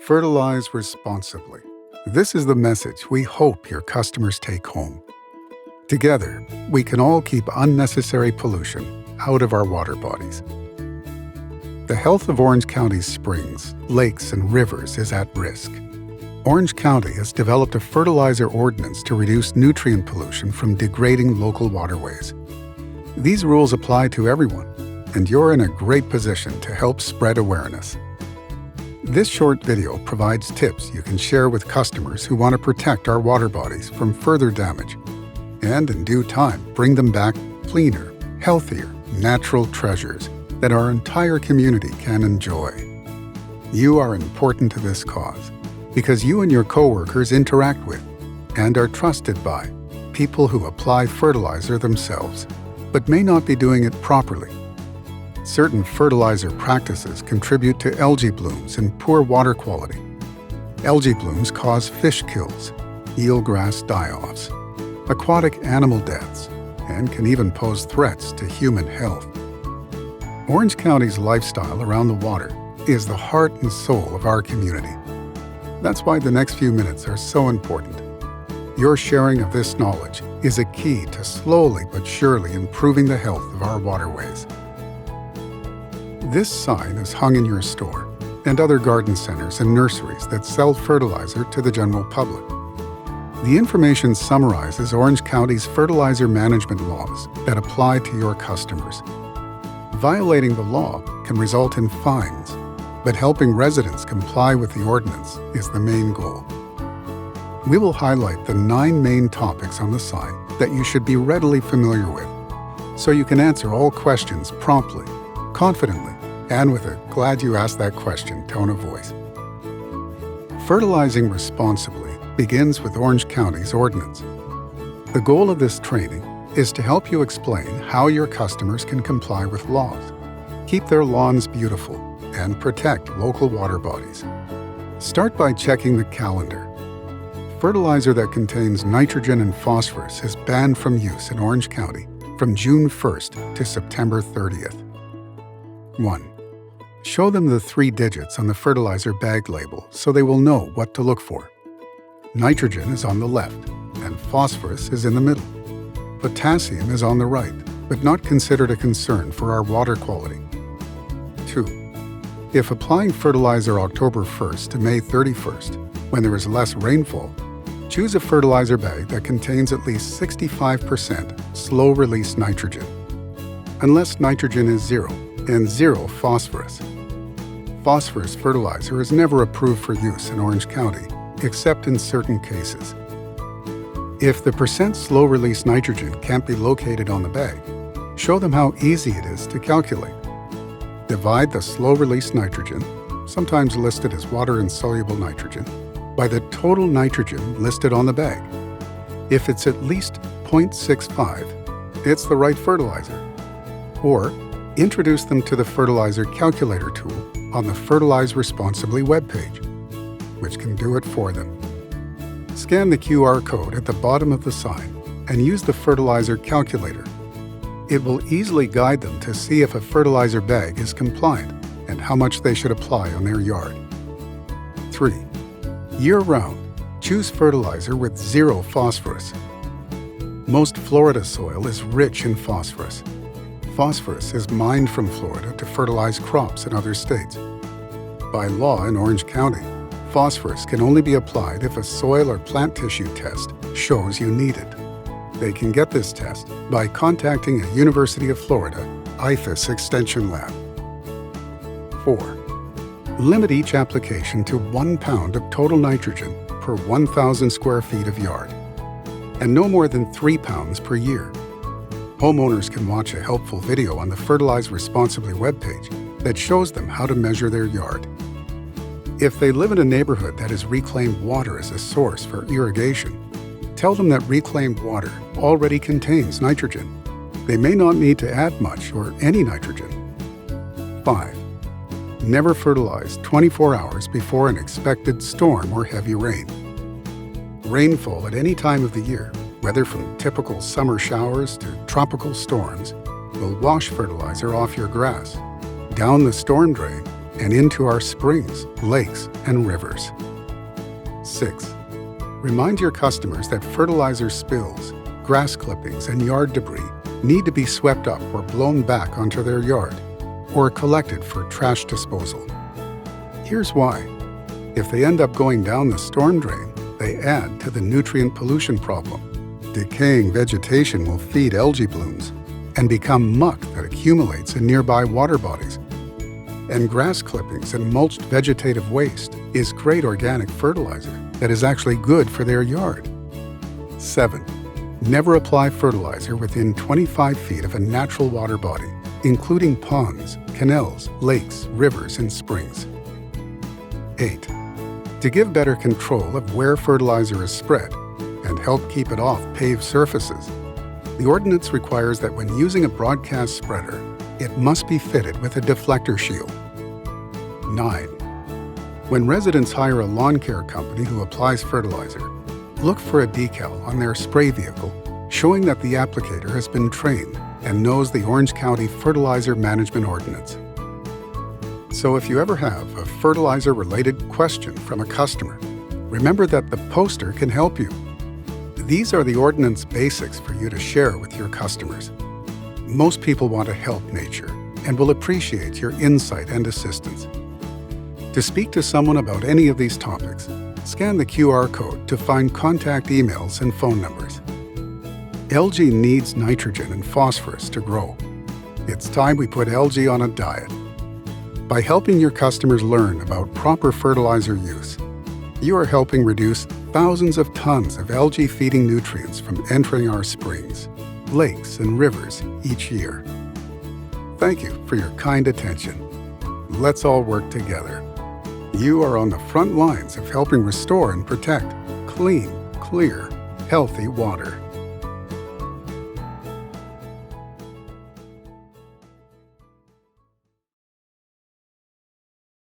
Fertilize responsibly. This is the message we hope your customers take home. Together, we can all keep unnecessary pollution out of our water bodies. The health of Orange County's springs, lakes, and rivers is at risk. Orange County has developed a fertilizer ordinance to reduce nutrient pollution from degrading local waterways. These rules apply to everyone, and you're in a great position to help spread awareness. This short video provides tips you can share with customers who want to protect our water bodies from further damage, and in due time bring them back cleaner, healthier, natural treasures that our entire community can enjoy. You are important to this cause because you and your coworkers interact with and are trusted by people who apply fertilizer themselves, but may not be doing it properly. Certain fertilizer practices contribute to algae blooms and poor water quality. Algae blooms cause fish kills, eelgrass die-offs, aquatic animal deaths, and can even pose threats to human health. Orange County's lifestyle around the water is the heart and soul of our community. That's why the next few minutes are so important. Your sharing of this knowledge is a key to slowly but surely improving the health of our waterways. This sign is hung in your store and other garden centers and nurseries that sell fertilizer to the general public. The information summarizes Orange County's fertilizer management laws that apply to your customers. Violating the law can result in fines, but helping residents comply with the ordinance is the main goal. We will highlight the 9 main topics on the sign that you should be readily familiar with, so you can answer all questions promptly, confidently, and with a "glad you asked that question" tone of voice. Fertilizing responsibly begins with Orange County's ordinance. The goal of this training is to help you explain how your customers can comply with laws, keep their lawns beautiful, and protect local water bodies. Start by checking the calendar. Fertilizer that contains nitrogen and phosphorus is banned from use in Orange County from June 1st to September 30th. 1. Show them the 3 digits on the fertilizer bag label so they will know what to look for. Nitrogen is on the left, and phosphorus is in the middle. Potassium is on the right, but not considered a concern for our water quality. 2. If applying fertilizer October 1st to May 31st, when there is less rainfall, choose a fertilizer bag that contains at least 65% slow-release nitrogen, unless nitrogen is 0 and 0 phosphorus. Phosphorus fertilizer is never approved for use in Orange County, except in certain cases. If the percent slow-release nitrogen can't be located on the bag, show them how easy it is to calculate. Divide the slow-release nitrogen, sometimes listed as water-insoluble nitrogen, by the total nitrogen listed on the bag. If it's at least 0.65, it's the right fertilizer. Or introduce them to the fertilizer calculator tool on the Fertilize Responsibly webpage, which can do it for them. Scan the QR code at the bottom of the sign and use the fertilizer calculator. It will easily guide them to see if a fertilizer bag is compliant and how much they should apply on their yard. 3. Year-round, choose fertilizer with 0 phosphorus. Most Florida soil is rich in phosphorus. Phosphorus is mined from Florida to fertilize crops in other states. By law in Orange County, phosphorus can only be applied if a soil or plant tissue test shows you need it. They can get this test by contacting a University of Florida IFAS Extension Lab. 4. Limit each application to 1 pound of total nitrogen per 1,000 square feet of yard, and no more than 3 pounds per year. Homeowners can watch a helpful video on the Fertilize Responsibly webpage that shows them how to measure their yard. If they live in a neighborhood that has reclaimed water as a source for irrigation, tell them that reclaimed water already contains nitrogen. They may not need to add much or any nitrogen. 5. Never fertilize 24 hours before an expected storm or heavy rain. Rainfall at any time of the year, whether from typical summer showers to tropical storms, will wash fertilizer off your grass, down the storm drain, and into our springs, lakes, and rivers. 6. Remind your customers that fertilizer spills, grass clippings, and yard debris need to be swept up or blown back onto their yard, or collected for trash disposal. Here's why. If they end up going down the storm drain, they add to the nutrient pollution problem. Decaying vegetation will feed algae blooms and become muck that accumulates in nearby water bodies. And grass clippings and mulched vegetative waste is great organic fertilizer that is actually good for their yard. 7. Never apply fertilizer within 25 feet of a natural water body, including ponds, canals, lakes, rivers, and springs. 8. To give better control of where fertilizer is spread and help keep it off paved surfaces, the ordinance requires that when using a broadcast spreader, it must be fitted with a deflector shield. 9. When residents hire a lawn care company who applies fertilizer, look for a decal on their spray vehicle showing that the applicator has been trained and knows the Orange County Fertilizer Management Ordinance. So if you ever have a fertilizer-related question from a customer, remember that the poster can help you. These are the ordinance basics for you to share with your customers. Most people want to help nature and will appreciate your insight and assistance. To speak to someone about any of these topics, scan the QR code to find contact emails and phone numbers. Algae needs nitrogen and phosphorus to grow. It's time we put algae on a diet. By helping your customers learn about proper fertilizer use, you are helping reduce thousands of tons of algae-feeding nutrients from entering our springs, lakes, and rivers each year. Thank you for your kind attention. Let's all work together. You are on the front lines of helping restore and protect clean, clear, healthy water.